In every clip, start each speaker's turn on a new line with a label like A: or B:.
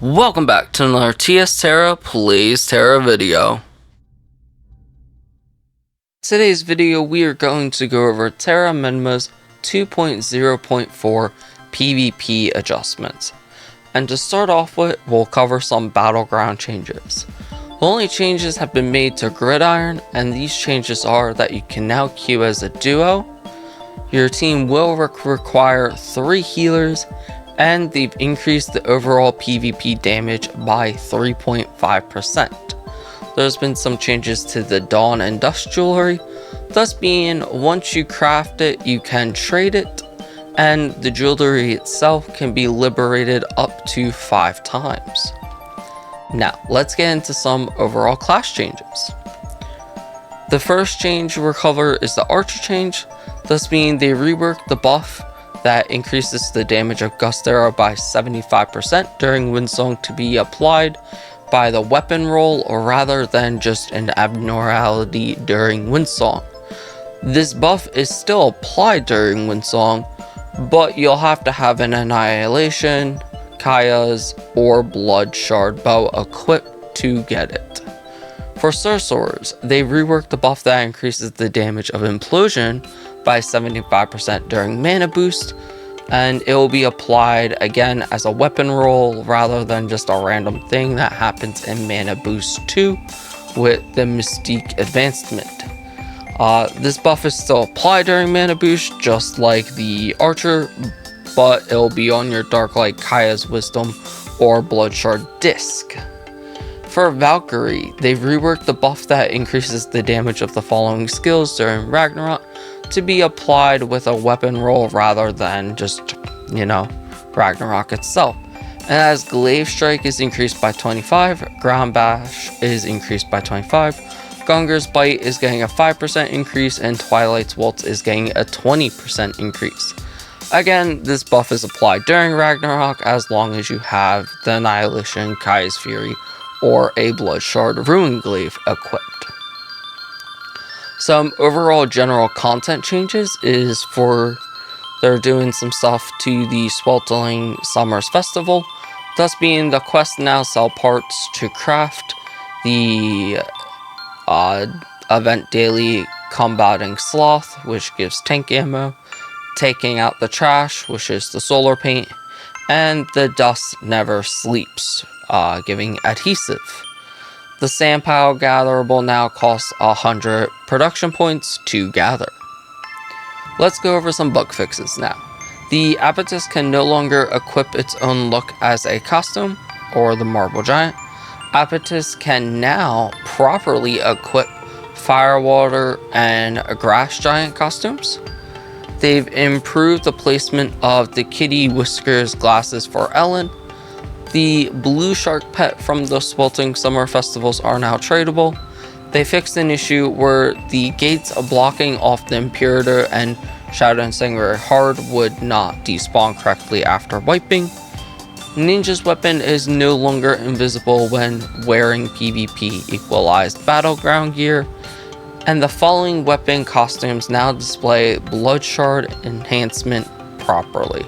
A: Welcome back to another Tera Plays Tera video. Today's video we are going to go over Tera Menma's 2.0.4 PvP adjustments. And to start off with, we'll cover some battleground changes. The only changes have been made to Gridiron, and these changes are that you can now queue as a duo, your team will require 3 healers, and they've increased the overall PvP damage by 3.5%. There's been some changes to the Dawn and Dust jewelry, thus being once you craft it, you can trade it, and the jewelry itself can be liberated up to 5 times. Now, let's get into some overall class changes. The first change we'll cover is the Archer change, thus meaning they reworked the buff that increases the damage of Gust Arrow by 75% during Windsong to be applied by the weapon roll rather than just an abnormality during Windsong. This buff is still applied during Windsong, but you'll have to have an Annihilation, Kaya's, or Blood Shard bow equipped to get it. For Sorcerers, they reworked the buff that increases the damage of Implosion by 75% during mana boost, and it will be applied again as a weapon roll rather than just a random thing that happens in mana boost 2 with the Mystique advancement. This buff is still applied during mana boost just like the Archer, but it'll be on your Dark Light, Kaya's Wisdom, or Blood Shard disc. For Valkyrie, they've reworked the buff that increases the damage of the following skills during Ragnarok to be applied with a weapon roll rather than just, Ragnarok itself. And as Glaive Strike is increased by 25, Ground Bash is increased by 25, Gunger's Bite is getting a 5% increase, and Twilight's Waltz is getting a 20% increase. Again, this buff is applied during Ragnarok as long as you have the Annihilation, Kaya's Fury, or a Blood Shard Ruin Glaive equipped. Some overall general content changes is they're doing some stuff to the Sweltering Summers Festival, thus being the quest now sell parts to craft the event daily Combating Sloth, which gives tank ammo, Taking Out the Trash, which is the solar paint, and the Dust Never Sleeps, giving adhesive. The Sand Pile gatherable now costs 100 production points to gather. Let's go over some bug fixes now. The Abatis can no longer equip its own look as a costume, or the Marble Giant. Abatis can now properly equip Firewater and Grass Giant costumes. They've improved the placement of the Kitty Whiskers glasses for Ellen. The Blue Shark pet from the Sweltering Summer Festivals are now tradable. They fixed an issue where the gates blocking off the Imperator and Shadow and Sanctuary Hard would not despawn correctly after wiping. Ninja's weapon is no longer invisible when wearing PvP equalized battleground gear. And the following weapon costumes now display Blood Shard enhancement properly.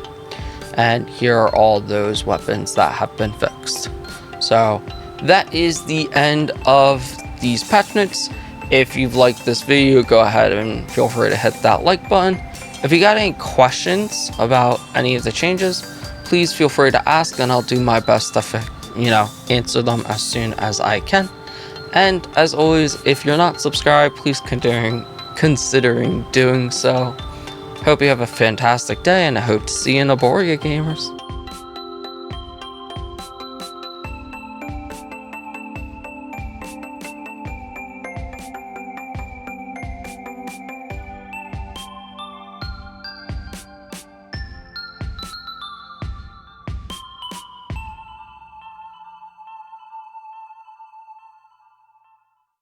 A: And here are all those weapons that have been fixed. So that is the end of these patch notes. If you've liked this video, go ahead and feel free to hit that like button. If you got any questions about any of the changes, please feel free to ask, and I'll do my best to answer them as soon as I can. And as always, if you're not subscribed, please considering doing so. Hope you have a fantastic day, and I hope to see you in Aboria, gamers.